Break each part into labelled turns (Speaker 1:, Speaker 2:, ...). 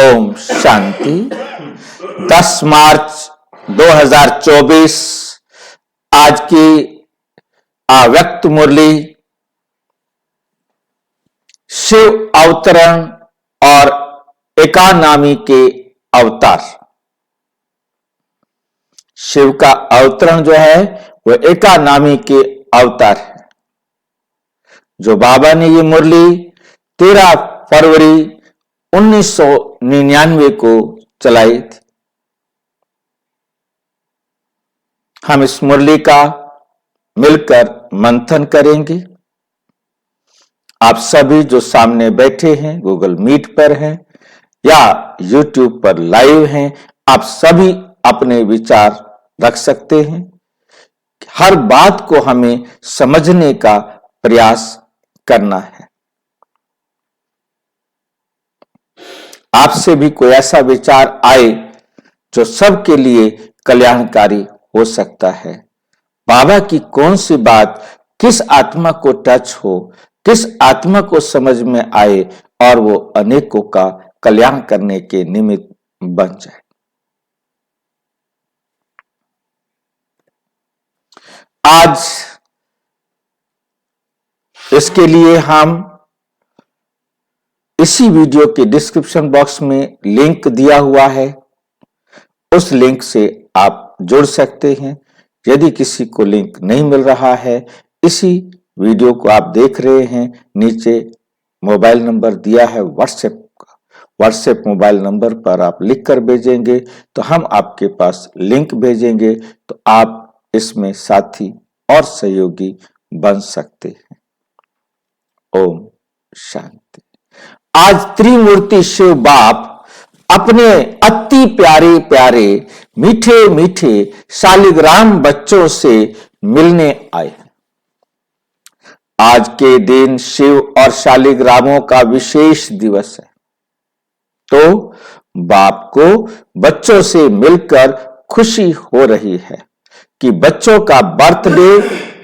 Speaker 1: ओम शांति। 10 मार्च 2024 आज की अव्यक्त मुरली शिव अवतरण और एकानामी के अवतार। शिव का अवतरण जो है वह एकानामी के अवतार है। जो बाबा ने ये मुरली 13 फरवरी 1999 को चलाई थी। हम इस मुरली का मिलकर मंथन करेंगे। आप सभी जो सामने बैठे हैं, गूगल मीट पर हैं या यूट्यूब पर लाइव हैं, आप सभी अपने विचार रख सकते हैं। हर बात को हमें समझने का प्रयास करना है। आपसे भी कोई ऐसा विचार आए जो सबके लिए कल्याणकारी हो सकता है। बाबा की कौन सी बात किस आत्मा को टच हो, किस आत्मा को समझ में आए और वो अनेकों का कल्याण करने के निमित्त बन जाए। आज इसके लिए हम इसी वीडियो के डिस्क्रिप्शन बॉक्स में लिंक दिया हुआ है, उस लिंक से आप जुड़ सकते हैं। यदि किसी को लिंक नहीं मिल रहा है, इसी वीडियो को आप देख रहे हैं, नीचे मोबाइल नंबर दिया है व्हाट्सएप का। व्हाट्सएप मोबाइल नंबर पर आप लिख कर भेजेंगे तो हम आपके पास लिंक भेजेंगे, तो आप इसमें साथी और सहयोगी बन सकते हैं। ओम शांति। आज त्रिमूर्ति शिव बाप अपने अति प्यारे प्यारे मीठे मीठे शालिग्राम बच्चों से मिलने आए। आज के दिन शिव और शालिग्रामों का विशेष दिवस है, तो बाप को बच्चों से मिलकर खुशी हो रही है कि बच्चों का बर्थडे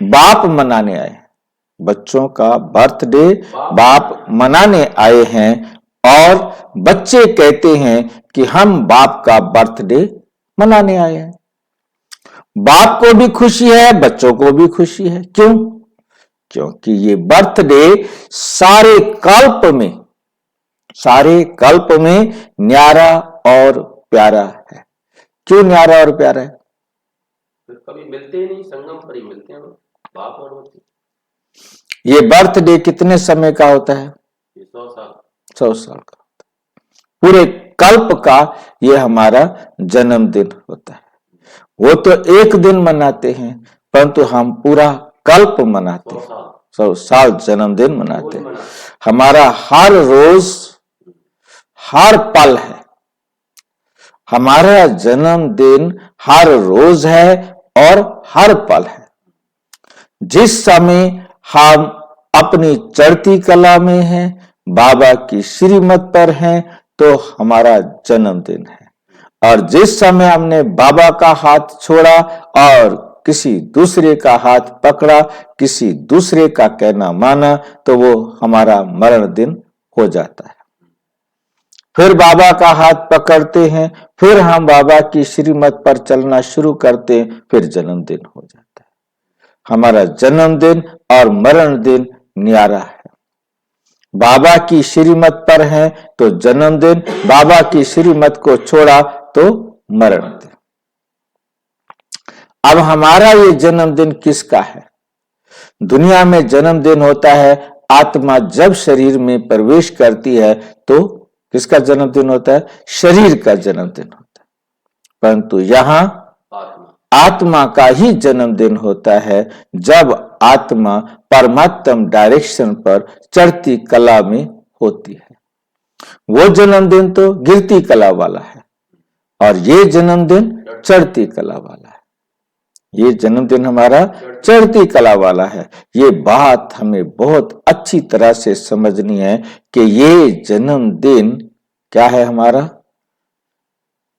Speaker 1: बाप मनाने आए। बच्चों का बर्थडे बाप मनाने आए हैं और बच्चे कहते हैं कि हम बाप का बर्थडे मनाने आए हैं। बाप को भी खुशी है, बच्चों को भी खुशी है। क्यों? क्योंकि ये बर्थडे सारे कल्प में न्यारा और प्यारा है। क्यों न्यारा और प्यारा है?
Speaker 2: कभी मिलते ही नहीं, संगम पर ही मिलते हैं बाप और बच्चे।
Speaker 1: ये बर्थडे कितने समय का होता है? 100 साल का होता है। पूरे कल्प का ये हमारा जन्मदिन होता है। वो तो एक दिन मनाते हैं, परंतु हम पूरा कल्प मनाते हैं, 100 साल जन्मदिन मनाते हैं। हमारा हर रोज हर पल है। हमारा जन्मदिन हर रोज है और हर पल है। जिस समय हम अपनी चढ़ती कला में हैं, बाबा की श्रीमत पर हैं, तो हमारा जन्मदिन है। और जिस समय हमने बाबा का हाथ छोड़ा और किसी दूसरे का हाथ पकड़ा, किसी दूसरे का कहना माना, तो वो हमारा मरण दिन हो जाता है। फिर बाबा का हाथ पकड़ते हैं, फिर हम बाबा की श्रीमत पर चलना शुरू करते हैं, फिर जन्मदिन हो जाता है। हमारा जन्मदिन और मरण दिन न्यारा है। बाबा की श्रीमत पर है तो जन्मदिन, बाबा की श्रीमत को छोड़ा तो मरण दिन। अब हमारा ये जन्मदिन किसका है? दुनिया में जन्मदिन होता है आत्मा जब शरीर में प्रवेश करती है, तो किसका जन्मदिन होता है? शरीर का जन्मदिन होता है। परंतु यहां आत्मा का ही जन्मदिन होता है जब आत्मा परमात्म डायरेक्शन पर चढ़ती कला में होती है। वो जन्मदिन तो गिरती कला वाला है और ये जन्मदिन चढ़ती कला वाला है। ये जन्मदिन हमारा चढ़ती कला वाला है। ये बात हमें बहुत अच्छी तरह से समझनी है कि ये जन्मदिन क्या है? हमारा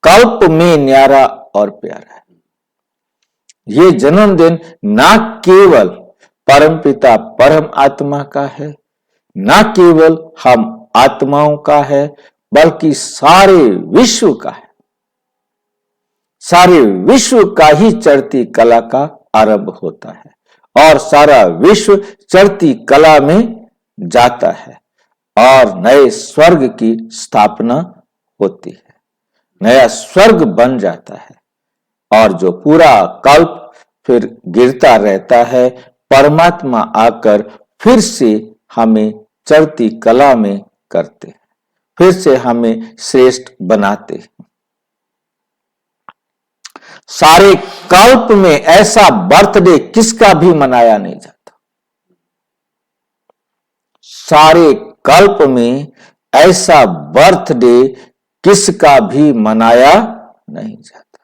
Speaker 1: कल्प में न्यारा और प्यारा है। ये जन्मदिन ना केवल परमपिता परम आत्मा का है, ना केवल हम आत्माओं का है, बल्कि सारे विश्व का है। सारे विश्व का ही चढ़ती कला का आरंभ होता है और सारा विश्व चढ़ती कला में जाता है और नए स्वर्ग की स्थापना होती है, नया स्वर्ग बन जाता है और जो पूरा कल्प फिर गिरता रहता है, परमात्मा आकर फिर से हमें चढ़ती कला में करते हैं, फिर से हमें श्रेष्ठ बनाते हैं। सारे कल्प में ऐसा बर्थडे किसका भी मनाया नहीं जाता। सारे कल्प में ऐसा बर्थडे किसका भी मनाया नहीं जाता।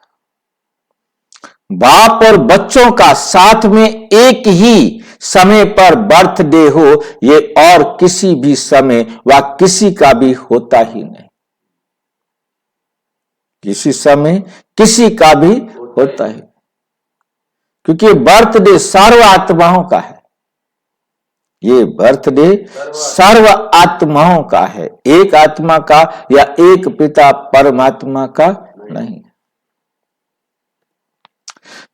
Speaker 1: बाप और बच्चों का साथ में एक ही समय पर बर्थडे हो, ये और किसी भी समय व किसी का भी होता ही नहीं। किसी समय किसी का भी होता ही, क्योंकि बर्थडे सर्व आत्माओं का है। ये बर्थडे सर्व आत्माओं का है, एक आत्मा का या एक पिता परमात्मा का नहीं।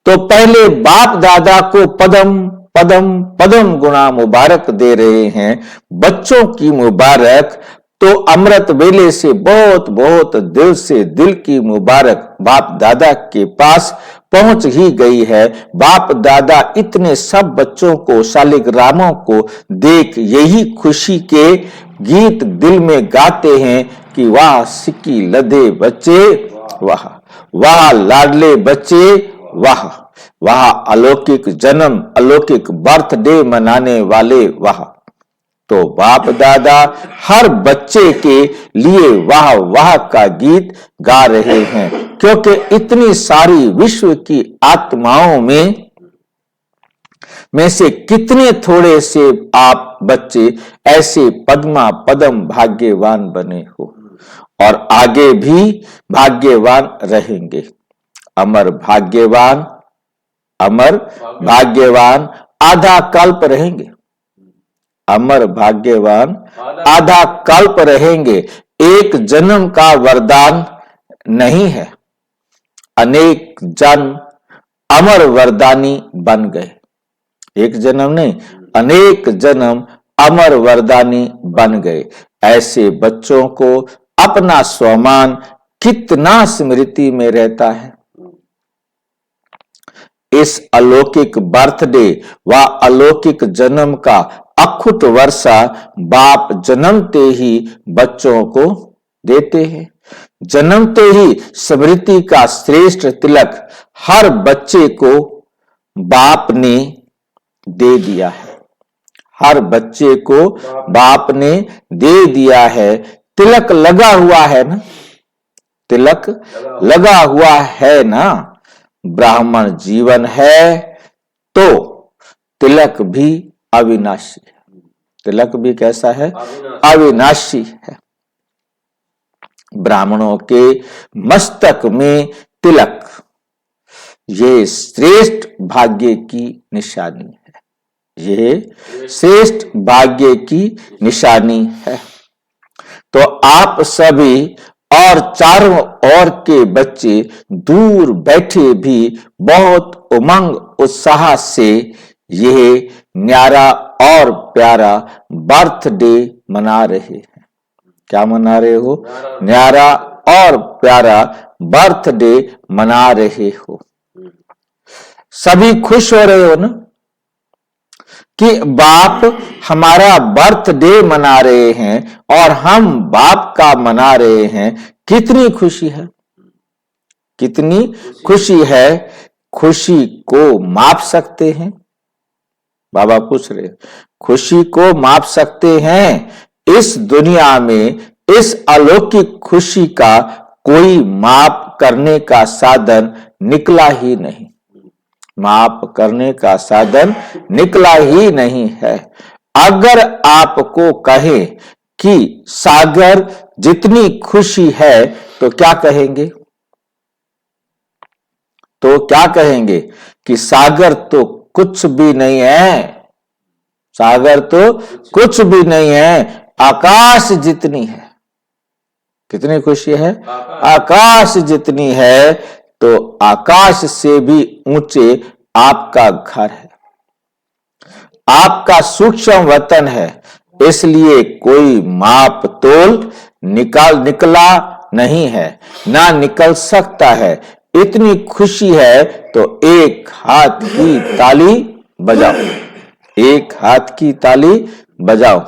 Speaker 1: तो पहले बाप दादा को पदम पदम पदम गुना मुबारक दे रहे हैं। बच्चों की मुबारक तो अमृत वेले से बहुत बहुत दिल से दिल की मुबारक बाप दादा के पास पहुंच ही गई है। बाप दादा इतने सब बच्चों को, शालिग्रामों को देख यही खुशी के गीत दिल में गाते हैं कि वाह सिक्की लदे बच्चे, वाह वाह लाडले बच्चे, वाह वाह अलौकिक जन्म, अलौकिक बर्थडे मनाने वाले, वाह। तो बाप दादा हर बच्चे के लिए वाह वाह का गीत गा रहे हैं, क्योंकि इतनी सारी विश्व की आत्माओं में से कितने थोड़े से आप बच्चे ऐसे पद्मा पदम भाग्यवान बने हो और आगे भी भाग्यवान रहेंगे। अमर भाग्यवान, अमर भाग्यवान आधा कल्प रहेंगे। अमर भाग्यवान आधा कल्प रहेंगे। एक जन्म का वरदान नहीं है, अनेक जन्म अमर वरदानी बन गए। एक जन्म नहीं, अनेक जन्म अमर वरदानी बन गए। ऐसे बच्चों को अपना स्वमान कितना स्मृति में रहता है। इस अलौकिक बर्थडे व अलौकिक जन्म का अखुट वर्षा बाप जन्मते ही बच्चों को देते हैं। जन्मते ही स्मृति का श्रेष्ठ तिलक हर बच्चे को बाप ने दे दिया है। हर बच्चे को बाप ने दे दिया है। तिलक लगा हुआ है ना, तिलक लगा हुआ है ना। ब्राह्मण जीवन है तो तिलक भी अविनाशी है। तिलक भी कैसा है? अविनाशी है। ब्राह्मणों के मस्तक में तिलक ये श्रेष्ठ भाग्य की निशानी है। ये श्रेष्ठ भाग्य की निशानी है। तो आप सभी और चारों ओर के बच्चे दूर बैठे भी बहुत उमंग उत्साह से यह न्यारा और प्यारा बर्थडे मना रहे हैं। क्या मना रहे हो? न्यारा और प्यारा बर्थडे मना रहे हो। सभी खुश हो रहे हो ना कि बाप हमारा बर्थडे मना रहे हैं और हम बाप का मना रहे हैं। कितनी खुशी है, कितनी खुशी है। खुशी को माप सकते हैं? बाबा पूछ रहे, खुशी को माप सकते हैं? इस दुनिया में इस अलौकिक खुशी का कोई माप करने का साधन निकला ही नहीं। माप करने का साधन निकला ही नहीं है। अगर आपको कहे कि सागर जितनी खुशी है तो क्या कहेंगे? तो क्या कहेंगे कि सागर तो कुछ भी नहीं है। सागर तो कुछ भी नहीं है, आकाश जितनी है। कितनी खुशी है? आकाश जितनी है, तो आकाश से भी ऊंचे आपका घर है, आपका सूक्ष्म वतन है, इसलिए कोई माप तोल निकला नहीं है, ना निकल सकता है। इतनी खुशी है तो एक हाथ की ताली बजाओ, एक हाथ की ताली बजाओ।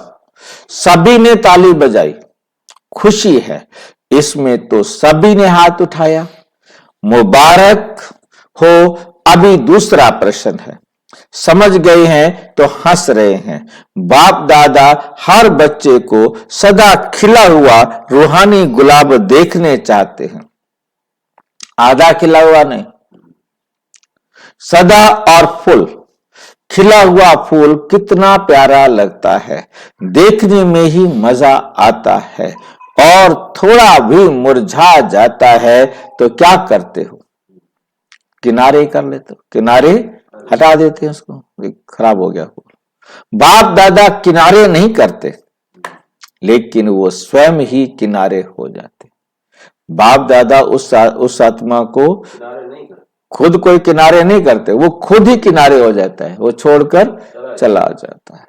Speaker 1: सभी ने ताली बजाई, खुशी है, इसमें तो सभी ने हाथ उठाया। मुबारक हो। अभी दूसरा प्रश्न है, समझ गए हैं तो हंस रहे हैं। बाप दादा हर बच्चे को सदा खिला हुआ रूहानी गुलाब देखने चाहते हैं, आधा खिला हुआ नहीं, सदा और फुल। खिला हुआ फूल कितना प्यारा लगता है, देखने में ही मजा आता है, और थोड़ा भी मुरझा जाता है तो क्या करते हो? किनारे कर लेते हो, किनारे हटा देते हैं उसको, खराब हो गया फूल। बाप दादा किनारे नहीं करते, लेकिन वो स्वयं ही किनारे हो जाते। बाप दादा उस आत्मा को खुद कोई किनारे नहीं करते, वो खुद ही किनारे हो जाता है, वो छोड़कर चला जाता है।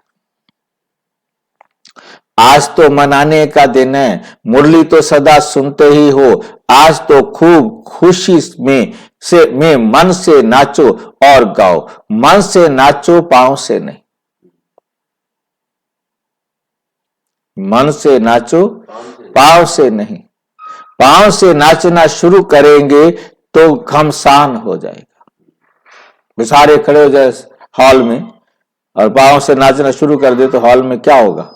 Speaker 1: आज तो मनाने का दिन है, मुरली तो सदा सुनते ही हो। आज तो खूब खुशी में मन से नाचो और गाओ। मन से नाचो, पांव से नहीं। मन से नाचो, पांव से नहीं। पांव से नाचना शुरू करेंगे तो घमसान हो जाएगा। सारे खड़े हो जाए हॉल में और पांव से नाचना शुरू कर दे तो हॉल में क्या होगा?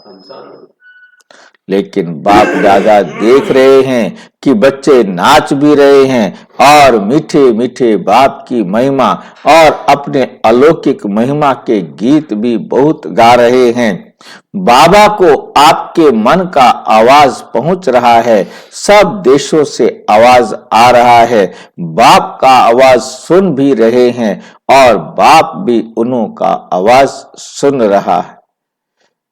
Speaker 1: लेकिन बाप दादा देख रहे हैं कि बच्चे नाच भी रहे हैं और मीठे मीठे बाप की महिमा और अपने अलौकिक महिमा के गीत भी बहुत गा रहे हैं। बाबा को आपके मन का आवाज पहुंच रहा है, सब देशों से आवाज आ रहा है। बाप का आवाज सुन भी रहे हैं और बाप भी उन्हों का आवाज सुन रहा है।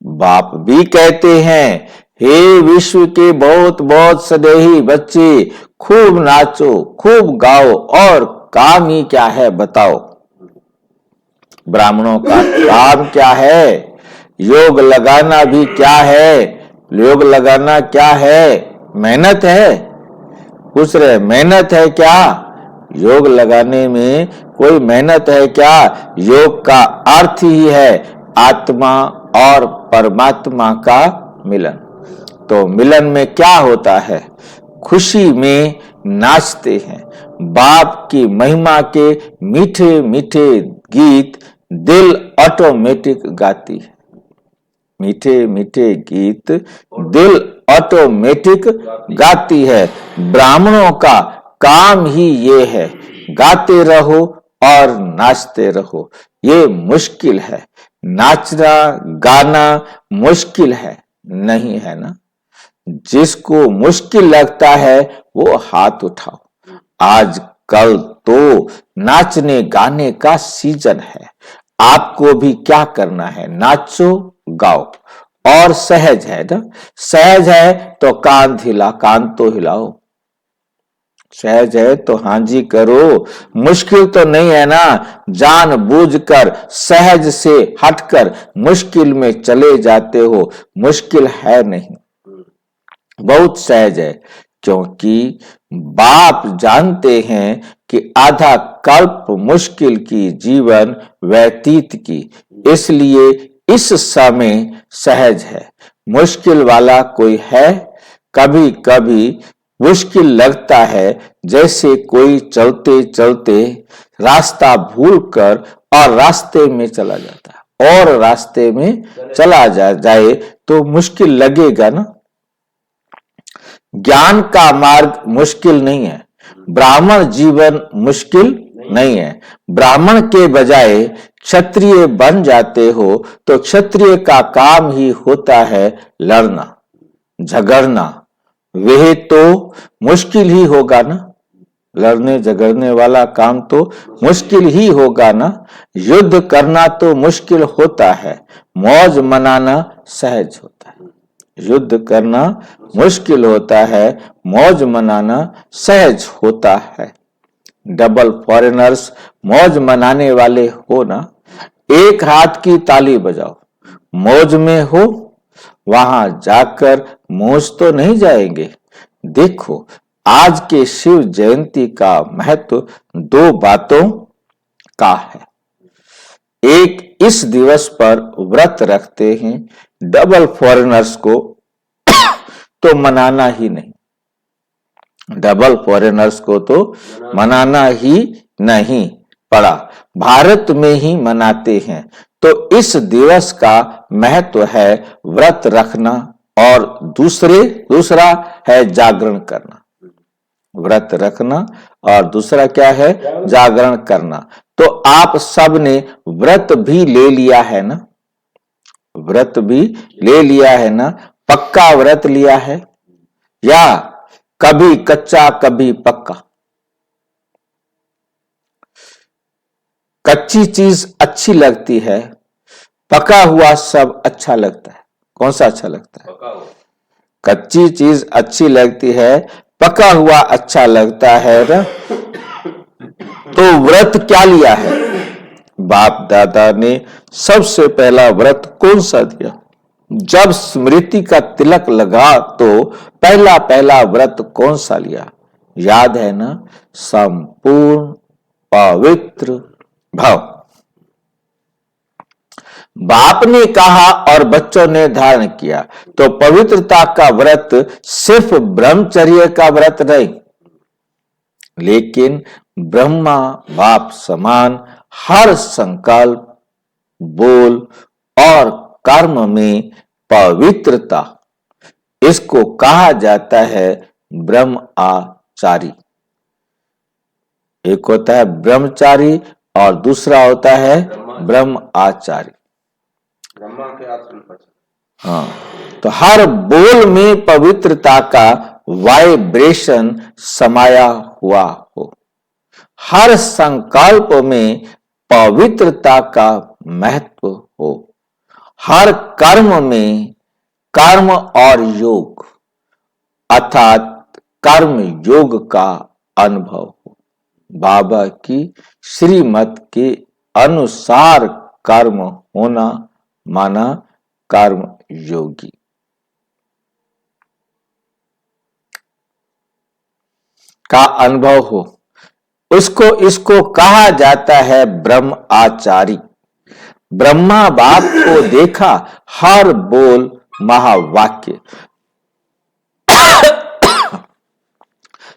Speaker 1: बाप भी कहते हैं, हे विश्व के बहुत बहुत सदेही बच्चे, खूब नाचो, खूब गाओ, और काम ही क्या है बताओ। ब्राह्मणों का काम क्या है? योग लगाना भी क्या है? योग लगाना क्या है? मेहनत है। पूछ रहे मेहनत है क्या? योग लगाने में कोई मेहनत है क्या? योग का अर्थ ही है आत्मा और परमात्मा का मिलन। तो मिलन में क्या होता है? खुशी में नाचते हैं। बाप की महिमा के मीठे मीठे गीत दिल ऑटोमेटिक गाती है। मीठे मीठे गीत दिल ऑटोमेटिक गाती है। ब्राह्मणों का काम ही ये है, गाते रहो और नाचते रहो। ये मुश्किल है, नाचना गाना मुश्किल है नहीं है ना? जिसको मुश्किल लगता है वो हाथ उठाओ। आज कल तो नाचने गाने का सीजन है। आपको भी क्या करना है? नाचो गाओ। और सहज है ना? सहज है तो कान हिला, कान तो हिलाओ। सहज है तो हाँ जी करो। मुश्किल तो नहीं है ना? जानबूझकर सहज से हटकर मुश्किल में चले जाते हो। मुश्किल है नहीं, बहुत सहज है, क्योंकि बाप जानते हैं कि आधा कल्प मुश्किल की जीवन व्यतीत की, इसलिए इस समय सहज है। मुश्किल वाला कोई है? कभी कभी मुश्किल लगता है, जैसे कोई चलते चलते रास्ता भूलकर और रास्ते में चला जाता है, और रास्ते में चला जाए तो मुश्किल लगेगा ना? ज्ञान का मार्ग मुश्किल नहीं है, ब्राह्मण जीवन मुश्किल नहीं है। ब्राह्मण के बजाय क्षत्रिय बन जाते हो तो क्षत्रिय का काम ही होता है लड़ना, झगड़ना। वह तो मुश्किल ही होगा ना? लड़ने झगड़ने वाला काम तो मुश्किल ही होगा ना? युद्ध करना तो मुश्किल होता है, मौज मनाना सहज होता है। युद्ध करना मुश्किल होता है, मौज मनाना सहज होता है। डबल फॉरेनर्स मौज मनाने वाले हो ना, एक हाथ की ताली बजाओ। मौज में हो, वहां जाकर मौज तो नहीं जाएंगे। देखो, आज के शिव जयंती का महत्व दो बातों का है। एक, इस दिवस पर व्रत रखते हैं, डबल फॉरेनर्स को तो मनाना ही नहीं, डबल फॉरेनर्स को तो मनाना ही नहीं पड़ा, भारत में ही मनाते हैं। तो इस दिवस का महत्व है व्रत रखना, और दूसरा है जागरण करना। व्रत रखना और दूसरा क्या है? जागरण करना। तो आप सब ने व्रत भी ले लिया है ना? व्रत भी ले लिया है ना? पक्का व्रत लिया है या कभी कच्चा कभी पक्का? कच्ची चीज अच्छी लगती है, पका हुआ सब अच्छा लगता है। कौन सा अच्छा लगता है? कच्ची चीज अच्छी लगती है, पका हुआ अच्छा लगता है ना? तो व्रत क्या लिया है? बाप दादा ने सबसे पहला व्रत कौन सा दिया? जब स्मृति का तिलक लगा तो पहला व्रत कौन सा लिया? याद है ना? संपूर्ण पवित्र भाव। बाप ने कहा और बच्चों ने धारण किया। तो पवित्रता का व्रत सिर्फ ब्रह्मचर्य का व्रत नहीं, लेकिन ब्रह्मा बाप समान हर संकल्प, बोल और कर्म में पवित्रता, इसको कहा जाता है ब्रह्मचारी। एक होता है ब्रह्मचारी और दूसरा होता है ब्रह्मचारी।
Speaker 2: ब्रह्मा के आसन पर।
Speaker 1: हाँ, तो हर बोल में पवित्रता का वाइब्रेशन समाया हुआ हो, हर संकल्प में पवित्रता का महत्व हो, हर कर्म में कर्म और योग अर्थात कर्म योग का अनुभव हो। बाबा की श्रीमत के अनुसार कर्म होना माना कर्म योगी। का अनुभव हो, इसको कहा जाता है ब्रह्मचारी। ब्रह्मा बाप को देखा, हर बोल महावाक्य,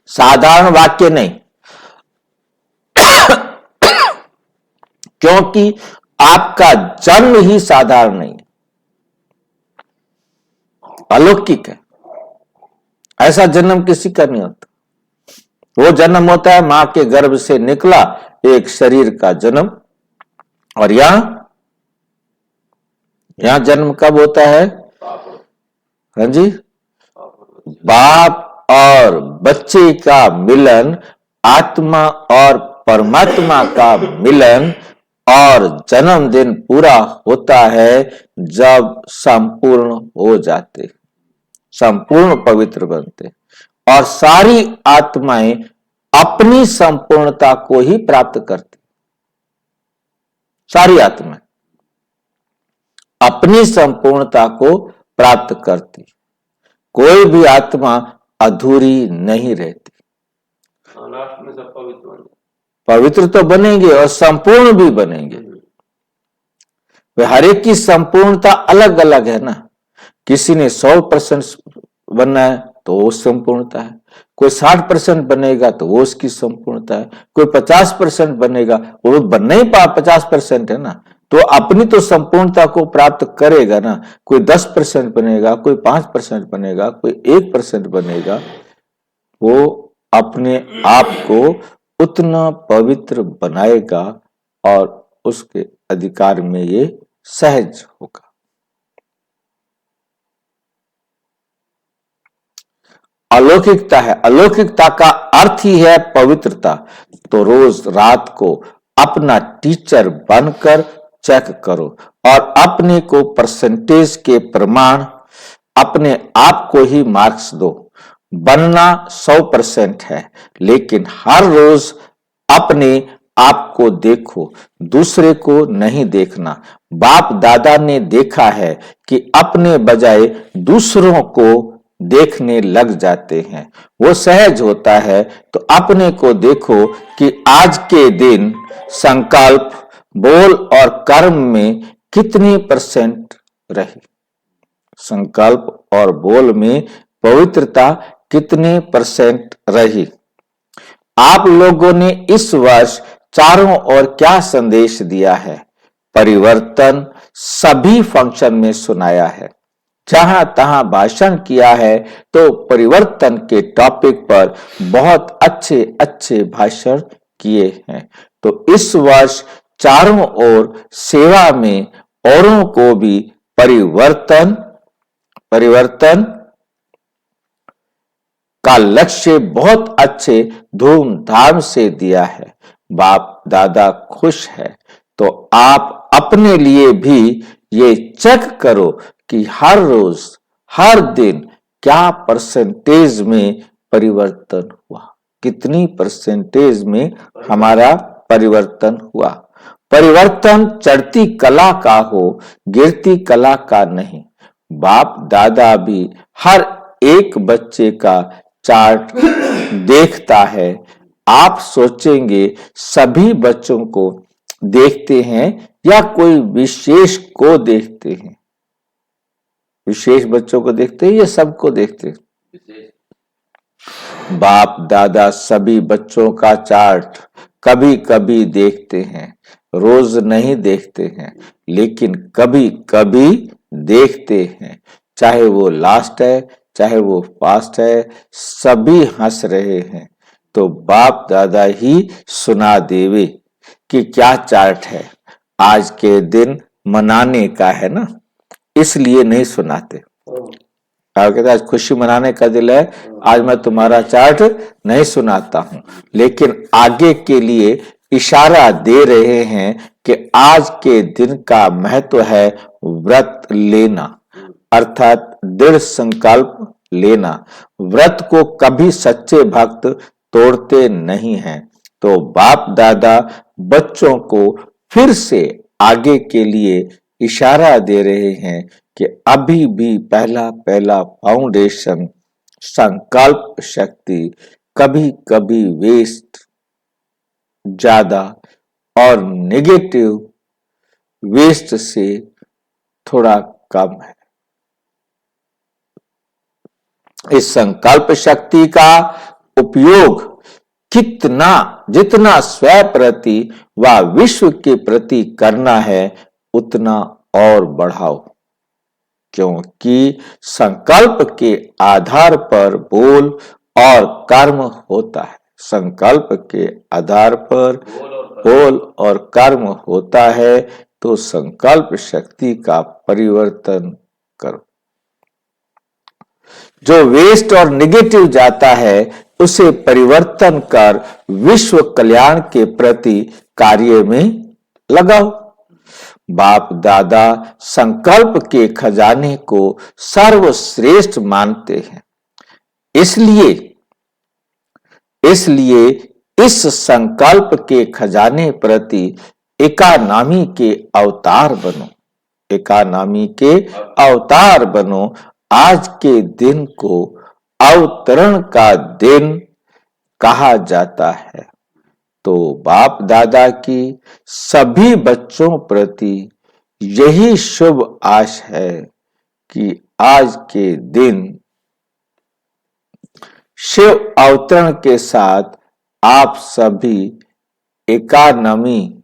Speaker 1: साधारण वाक्य नहीं, क्योंकि आपका जन्म ही साधारण नहीं, अलौकिक है। ऐसा जन्म किसी का नहीं होता। वो जन्म होता है मां के गर्भ से निकला एक शरीर का जन्म। और यहां जन्म कब होता है? हाँ जी, बाप और बच्चे का मिलन, आत्मा और परमात्मा का मिलन, और जन्मदिन पूरा होता है जब संपूर्ण हो जाते, संपूर्ण पवित्र बनते और सारी आत्माएं अपनी संपूर्णता को ही प्राप्त करती। सारी आत्माएं अपनी संपूर्णता को प्राप्त करती, कोई भी आत्मा अधूरी नहीं रहती।
Speaker 2: लास्ट में सब
Speaker 1: पवित्र तो बनेंगे और संपूर्ण भी बनेंगे। हर एक की संपूर्णता अलग अलग है ना। किसी ने 100% बनना है तो वो संपूर्णता है, कोई 60% बनेगा तो वो उसकी संपूर्णता है, कोई 50% बनेगा, वो बनना ही 50% है ना, तो अपनी तो संपूर्णता को प्राप्त करेगा ना। कोई 10% बनेगा, कोई 5% बनेगा, कोई 1% बनेगा, वो अपने आप को उतना पवित्र बनाएगा और उसके अधिकार में ये सहज होगा। अलौकिकता है, अलौकिकता का अर्थ ही है पवित्रता। तो रोज रात को अपना टीचर बनकर चेक करो और अपने को परसेंटेज के प्रमाण अपने आप को ही मार्क्स दो। बनना 100% है, लेकिन हर रोज अपने आप को देखो, दूसरे को नहीं देखना। बाप दादा ने देखा है कि अपने बजाय दूसरों को देखने लग जाते हैं। वो सहज होता है। तो अपने को देखो कि आज के दिन संकल्प, बोल और कर्म में कितनी % रही, संकल्प और बोल में पवित्रता कितने % रही। आप लोगों ने इस वर्ष चारों ओर क्या संदेश दिया है? परिवर्तन सभी फंक्शन में सुनाया है, जहां तहां भाषण किया है, तो परिवर्तन के टॉपिक पर बहुत अच्छे अच्छे भाषण किए हैं। तो इस वर्ष चारों ओर सेवा में औरों को भी परिवर्तन का लक्ष्य बहुत अच्छे धूमधाम से दिया है। बाप दादा खुश है। तो आप अपने लिए भी ये चेक करो कि हर रोज, हर दिन क्या % में परिवर्तन हुआ, कितनी % में हमारा परिवर्तन हुआ। परिवर्तन चढ़ती कला का हो, गिरती कला का नहीं। बाप दादा भी हर एक बच्चे का चार्ट देखता है। आप सोचेंगे सभी बच्चों को देखते हैं या कोई विशेष को देखते हैं? विशेष बच्चों को देखते हैं या सबको देखते हैं? बाप दादा सभी बच्चों का चार्ट कभी कभी देखते हैं, रोज नहीं देखते हैं, लेकिन कभी कभी देखते हैं। चाहे वो लास्ट है, चाहे वो पास्ट है, सभी हंस रहे हैं। तो बाप दादा ही सुना देवे कि क्या चार्ट है। आज के दिन मनाने का है ना, इसलिए नहीं सुनाते। कहते आज खुशी मनाने का दिन है, आज मैं तुम्हारा चार्ट नहीं सुनाता हूं, लेकिन आगे के लिए इशारा दे रहे हैं कि आज के दिन का महत्व है व्रत लेना, अर्थात दृढ़ संकल्प लेना। व्रत को कभी सच्चे भक्त तोड़ते नहीं हैं। तो बाप दादा बच्चों को फिर से आगे के लिए इशारा दे रहे हैं कि अभी भी पहला पहला फाउंडेशन संकल्प शक्ति कभी कभी वेस्ट ज्यादा और नेगेटिव वेस्ट से थोड़ा कम है। इस संकल्प शक्ति का उपयोग जितना स्व प्रति व विश्व के प्रति करना है, उतना और बढ़ाओ, क्योंकि संकल्प के आधार पर बोल और कर्म होता है। संकल्प के आधार पर बोल और कर्म होता है। तो संकल्प शक्ति का परिवर्तन करो। जो वेस्ट और नेगेटिव जाता है, उसे परिवर्तन कर विश्व कल्याण के प्रति कार्य में लगाओ। बाप दादा संकल्प के खजाने को सर्वश्रेष्ठ मानते हैं। इसलिए इस संकल्प के खजाने प्रति एकानामी के अवतार बनो, एकानामी के अवतार बनो। आज के दिन को अवतरण का दिन कहा जाता है। तो बाप दादा की सभी बच्चों प्रति यही शुभ आश है कि आज के दिन शिव अवतरण के साथ आप सभी एकानमी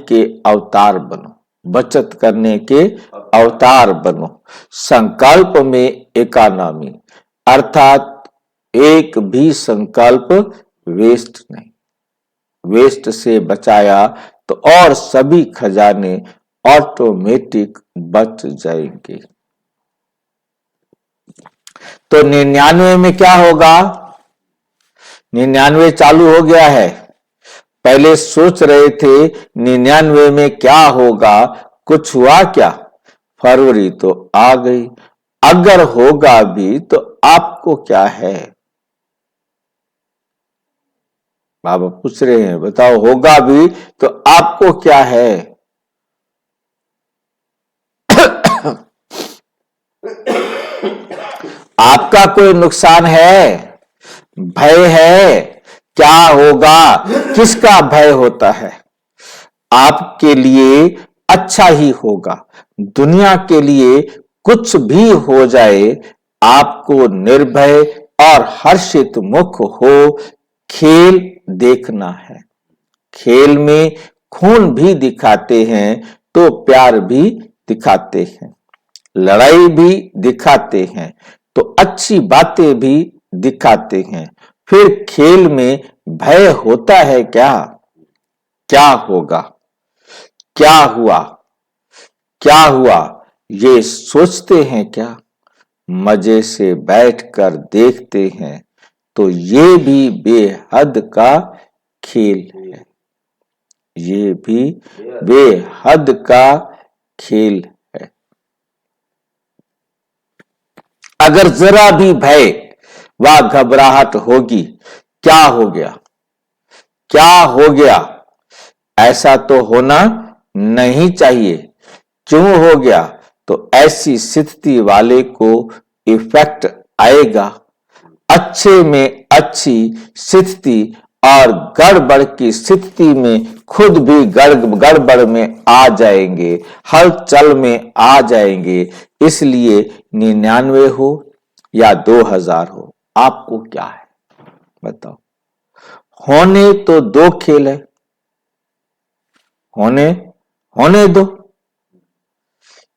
Speaker 1: के अवतार बनो, बचत करने के अवतार बनो। संकल्प में एकानमी, अर्थात एक भी संकल्प वेस्ट नहीं। वेस्ट से बचाया तो और सभी खजाने ऑटोमेटिक बच जाएंगे। तो 99 में क्या होगा? 99 चालू हो गया है। पहले सोच रहे थे 99 में क्या होगा, कुछ हुआ क्या, फरवरी तो आ गई, अगर होगा भी तो आपको क्या है। बाबा पूछ रहे हैं, बताओ होगा भी तो आपको क्या है। आपका कोई नुकसान है, भय है, क्या होगा, किसका भय होता है। आपके लिए अच्छा ही होगा, दुनिया के लिए कुछ भी हो जाए, आपको निर्भय और हर्षित मुख हो खेल देखना है। खेल में खून भी दिखाते हैं तो प्यार भी दिखाते हैं, लड़ाई भी दिखाते हैं तो अच्छी बातें भी दिखाते हैं। फिर खेल में भय होता है क्या, क्या होगा, क्या हुआ, क्या हुआ, ये सोचते हैं क्या। मजे से बैठकर देखते हैं तो ये भी बेहद का खेल है, ये भी बेहद का खेल है। अगर जरा भी भय व घबराहट होगी, क्या हो गया, क्या हो गया, ऐसा तो होना नहीं चाहिए, क्यों हो गया, तो ऐसी स्थिति वाले को इफेक्ट आएगा। अच्छे में अच्छी स्थिति और गड़बड़ की स्थिति में खुद भी गड़बड़ में आ जाएंगे, हलचल में आ जाएंगे। इसलिए 99 हो या 2000 हो, आपको क्या है, बताओ। होने तो दो खेल है, होने होने दो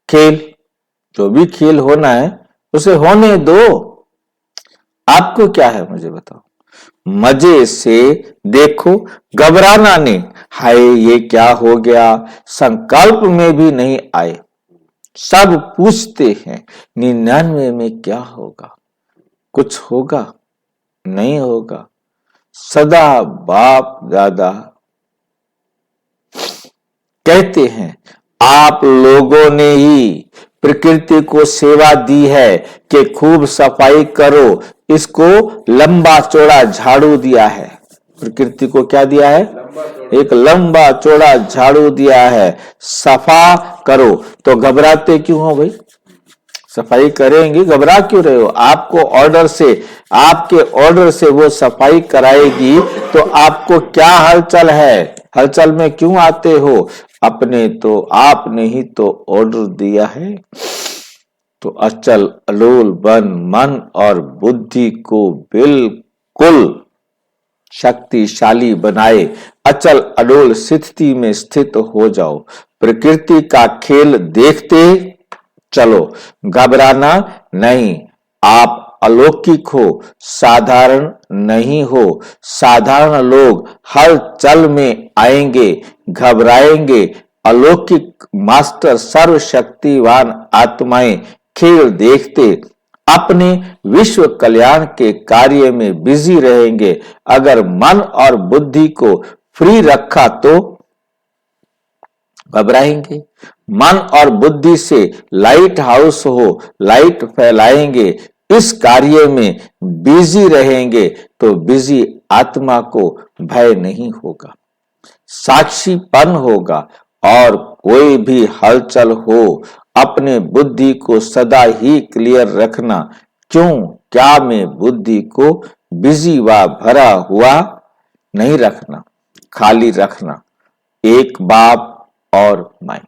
Speaker 1: खेल, जो भी खेल होना है उसे होने दो। आपको क्या है, मुझे बताओ। मजे से देखो, घबराना नहीं। हाय ये क्या हो गया, संकल्प में भी नहीं आए। सब पूछते हैं 99 में क्या होगा, कुछ होगा, नहीं होगा। सदा बाप दादा कहते हैं, आप लोगों ने ही प्रकृति को सेवा दी है कि खूब सफाई करो, इसको लंबा चौड़ा झाड़ू दिया है। प्रकृति को क्या दिया है, एक लंबा चौड़ा झाड़ू दिया है, सफा करो। तो घबराते क्यों हो भाई, सफाई करेंगे, घबरा क्यों रहे हो। आपको ऑर्डर से, आपके ऑर्डर से वो सफाई कराएगी तो आपको क्या हलचल है, हलचल में क्यों आते हो। अपने तो आपने ही तो ऑर्डर दिया है। तो अचल अलोल बन मन और बुद्धि को बिल्कुल शक्तिशाली बनाए, अचल अडोल स्थिति में स्थित हो जाओ। प्रकृति का खेल देखते चलो, घबराना नहीं। आप अलौकिक हो, साधारण नहीं हो। साधारण लोग हर चल में आएंगे, घबराएंगे। अलौकिक मास्टर सर्वशक्तिवान आत्माएं खेल देखते अपने विश्व कल्याण के कार्य में बिजी रहेंगे। अगर मन और बुद्धि को फ्री रखा तो घबराएंगे। मन और बुद्धि से लाइट हाउस हो, लाइट फैलाएंगे। इस कार्य में बिजी रहेंगे तो बिजी आत्मा को भय नहीं होगा, साक्षीपन होगा। और कोई भी हलचल हो, अपने बुद्धि को सदा ही क्लियर रखना। क्यों, क्या में बुद्धि को बिजी व भरा हुआ नहीं रखना, खाली रखना। एक बाप और मैं,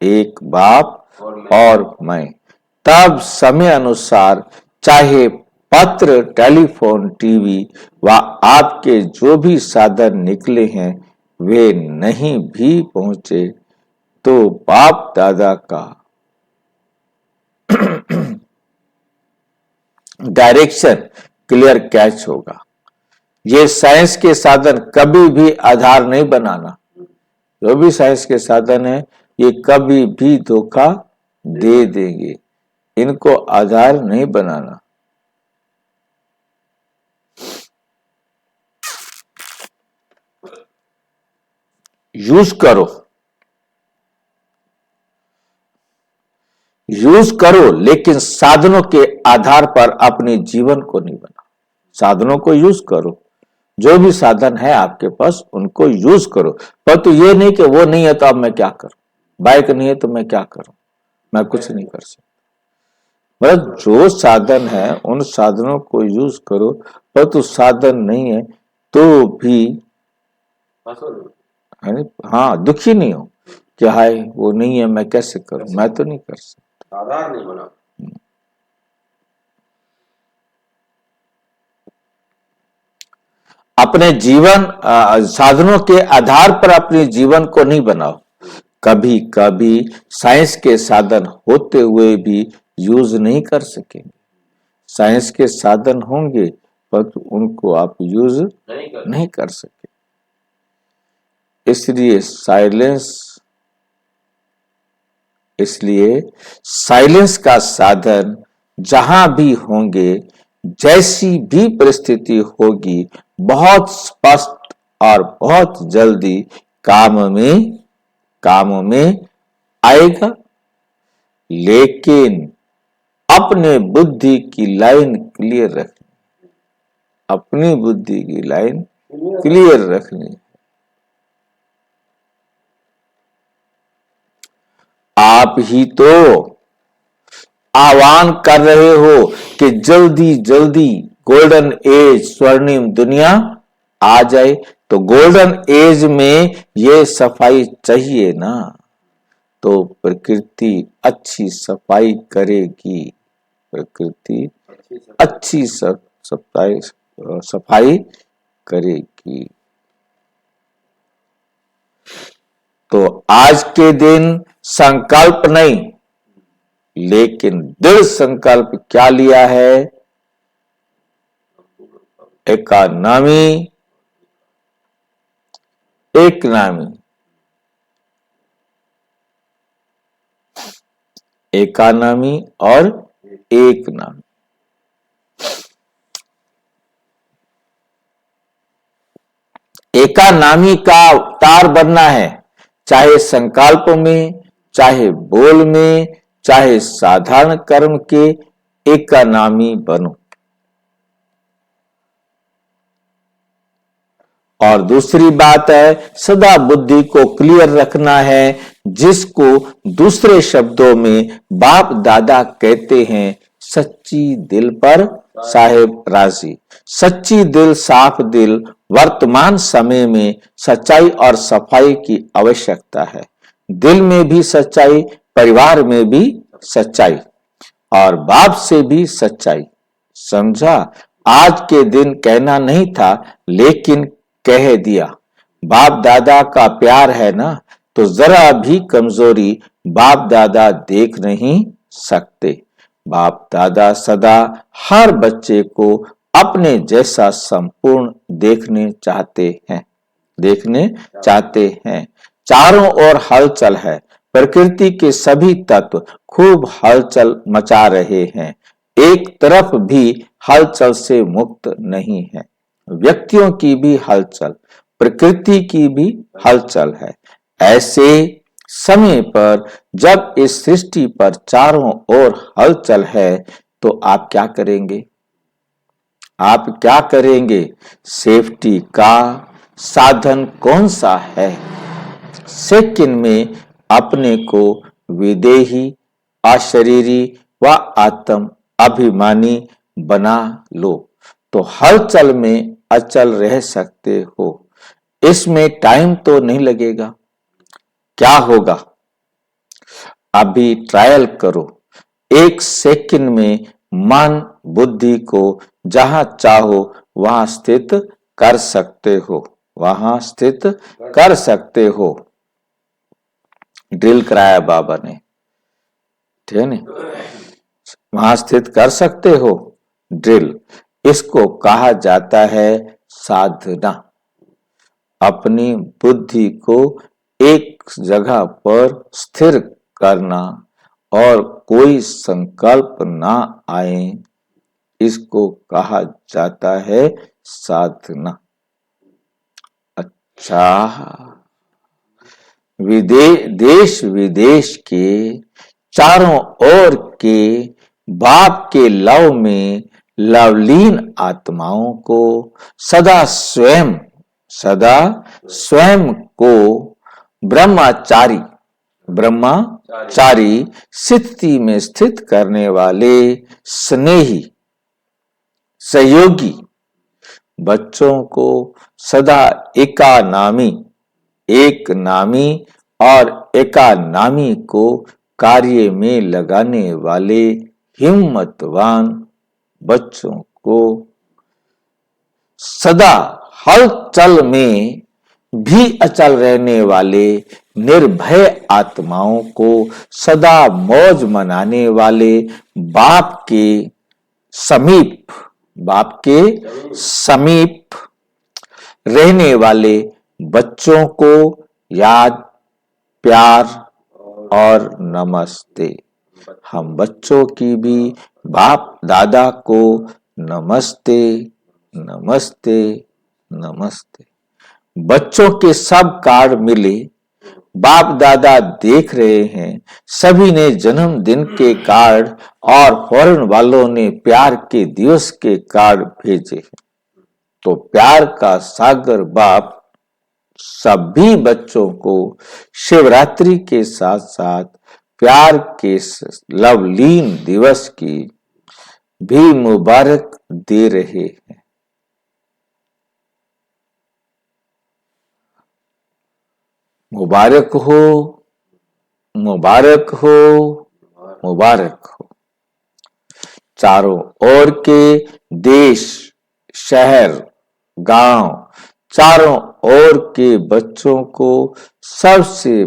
Speaker 1: एक बाप और मैं। तब समय अनुसार चाहे पत्र, टेलीफोन, टीवी व आपके जो भी साधन निकले हैं वे नहीं भी पहुंचे तो बाप दादा का डायरेक्शन क्लियर कैच होगा। ये साइंस के साधन कभी भी आधार नहीं बनाना। जो भी साइंस के साधन है ये कभी भी धोखा दे देंगे, इनको आधार नहीं बनाना। यूज करो, यूज करो, लेकिन साधनों के आधार पर अपने जीवन को नहीं बनाओ। साधनों को यूज करो, जो भी साधन है आपके पास उनको यूज करो, पर तो ये नहीं कि वो नहीं है तो अब मैं क्या करूं, बाइक नहीं है तो मैं क्या करूं, मैं कुछ नहीं कर सकता। मतलब जो साधन है उन साधनों को यूज करो, पर तो साधन नहीं है तो भी है नहीं, हाँ दुखी नहीं हो कि हाय वो नहीं है मैं कैसे करूं, मैं तो नहीं कर सकता।
Speaker 2: आधार नहीं बना।
Speaker 1: अपने जीवन साधनों के आधार पर अपने जीवन को नहीं बनाओ। कभी कभी साइंस के साधन होते हुए भी यूज नहीं कर सकेंगे। साइंस के साधन होंगे पर उनको आप यूज नहीं कर सके। इसलिए साइलेंस का साधन जहां भी होंगे, जैसी भी परिस्थिति होगी, बहुत स्पष्ट और बहुत जल्दी काम में आएगा। लेकिन अपने बुद्धि की लाइन क्लियर रखनी, अपनी बुद्धि की लाइन क्लियर रखनी। आप ही तो आह्वान कर रहे हो कि जल्दी जल्दी गोल्डन एज, स्वर्णिम दुनिया आ जाए, तो गोल्डन एज में ये सफाई चाहिए ना, तो प्रकृति अच्छी सफाई करेगी, प्रकृति अच्छी सफाई करेगी। तो आज के दिन संकल्प नहीं, लेकिन दृढ़ संकल्प क्या लिया है? एकानामी, एक नामी, एकानामी और एक नामी। एकानामी का अवतार बनना है, चाहे संकल्प में, चाहे बोल में, चाहे साधारण कर्म के एकानामी बनो। और दूसरी बात है, सदा बुद्धि को क्लियर रखना है, जिसको दूसरे शब्दों में बाप दादा कहते हैं, सच्ची दिल पर साहेब राजी। सच्ची दिल, साफ दिल, वर्तमान समय में सच्चाई और सफाई की आवश्यकता है। दिल में भी सच्चाई, परिवार में भी सच्चाई, और बाप से भी सच्चाई। समझा? आज के दिन कहना नहीं था, लेकिन कह दिया। बाप दादा का प्यार है ना, तो जरा भी कमजोरी बाप दादा देख नहीं सकते। बाप दादा सदा हर बच्चे को अपने जैसा संपूर्ण देखने चाहते हैं। चारों ओर हलचल है, प्रकृति के सभी तत्व खूब हलचल मचा रहे हैं, एक तरफ भी हलचल से मुक्त नहीं है। व्यक्तियों की भी हलचल, प्रकृति की भी हलचल है। ऐसे समय पर जब इस सृष्टि पर चारों ओर हलचल है, तो आप क्या करेंगे? आप क्या करेंगे? सेफ्टी का साधन कौन सा है? सेकंड में अपने को विदेही, अशरीरी व आत्म अभिमानी बना लो, तो हलचल में अचल रह सकते हो। इसमें टाइम तो नहीं लगेगा। क्या होगा? अभी ट्रायल करो। एक सेकंड में मन बुद्धि को जहां चाहो वहां स्थित कर सकते हो, वहां स्थित कर सकते हो। ड्रिल कराया बाबा ने, ठीक है ना? वहां स्थित कर सकते हो ड्रिल। इसको कहा जाता है साधना। अपनी बुद्धि को एक जगह पर स्थिर करना और कोई संकल्प ना आए, इसको कहा जाता है साधना। अच्छा, देश विदेश के चारों ओर के बाप के लव में लवलीन आत्माओं को सदा स्वयं को ब्रह्मचारी स्थिति में स्थित करने वाले स्नेही सहयोगी बच्चों को सदा एक नामी और एकानामी को कार्य में लगाने वाले हिम्मतवान बच्चों को सदा हलचल में भी अचल रहने वाले निर्भय आत्माओं को सदा मौज मनाने वाले बाप के समीप रहने वाले बच्चों को याद, प्यार और नमस्ते। हम बच्चों की भी बाप दादा को नमस्ते नमस्ते नमस्ते। बच्चों के सब कार्ड मिले, बाप दादा देख रहे हैं। सभी ने जन्मदिन के कार्ड और फॉरेन वालों ने प्यार के दिवस के कार्ड भेजे। तो प्यार का सागर बाप सभी बच्चों को शिवरात्रि के साथ साथ प्यार के लवलीन दिवस की भी मुबारक दे रहे हैं। मुबारक हो, मुबारक हो, मुबारक हो। चारों ओर के देश, शहर, गांव, चारों ओर के बच्चों को सबसे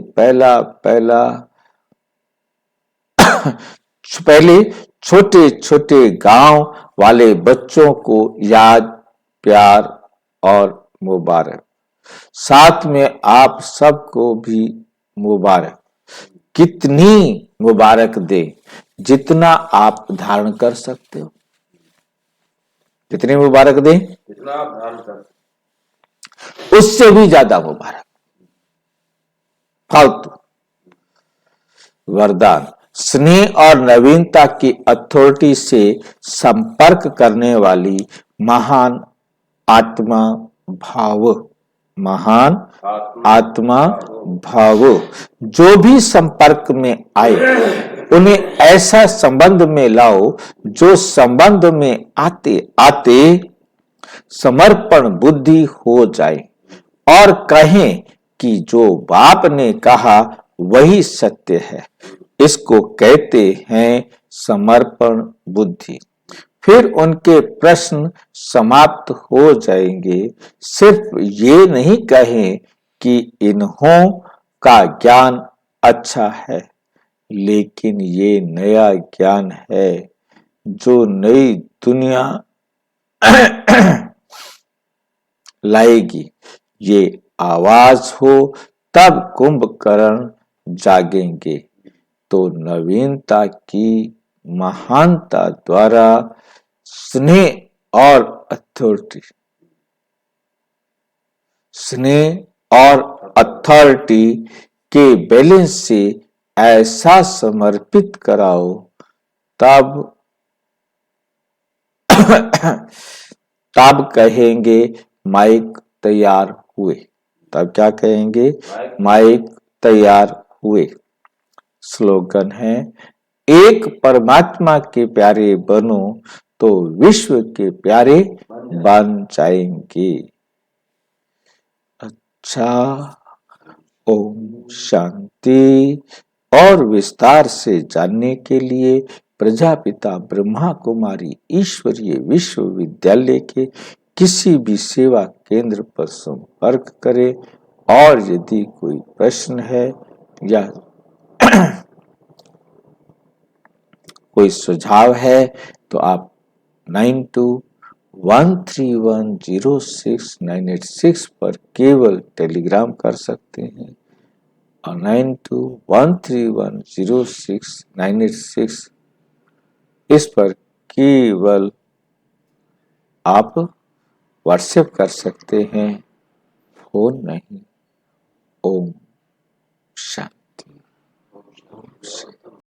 Speaker 1: पहले छोटे छोटे गांव वाले बच्चों को याद, प्यार और मुबारक। साथ में आप सबको भी मुबारक। कितनी मुबारक दे? जितना आप धारण कर सकते हो। कितनी मुबारक दे?
Speaker 2: जितना आप धारण कर,
Speaker 1: उससे भी ज्यादा मुबारक। फालतू वरदान। स्नेह और नवीनता की अथॉरिटी से संपर्क करने वाली महान आत्मा भाव जो भी संपर्क में आए उन्हें ऐसा संबंध में लाओ जो संबंध में आते आते समर्पण बुद्धि हो जाए और कहें कि जो बाप ने कहा वही सत्य है। इसको कहते हैं समर्पण बुद्धि। फिर उनके प्रश्न समाप्त हो जाएंगे। सिर्फ ये नहीं कहें कि इन्हों का ज्ञान अच्छा है, लेकिन ये नया ज्ञान है जो नई दुनिया लाएगी। ये आवाज हो तब कुंभकर्ण जागेंगे। तो नवीनता की महानता द्वारा स्नेह और अथॉरिटी के बैलेंस से ऐसा समर्पित कराओ तब कहेंगे माइक तैयार हुए। तब क्या कहेंगे? माइक तैयार हुए। स्लोगन है, एक परमात्मा के प्यारे बनो तो विश्व के प्यारे बन जाएंगे। अच्छा, ओम शांति। और विस्तार से जानने के लिए प्रजापिता ब्रह्मा कुमारी ईश्वरीय विश्वविद्यालय के किसी भी सेवा केंद्र पर संपर्क करें। और यदि कोई प्रश्न है या कोई सुझाव है तो आप 9213106986 पर केवल टेलीग्राम कर सकते हैं और 9213106986 इस पर केवल आप व्हाट्सएप कर सकते हैं, फोन नहीं। ओम शांति।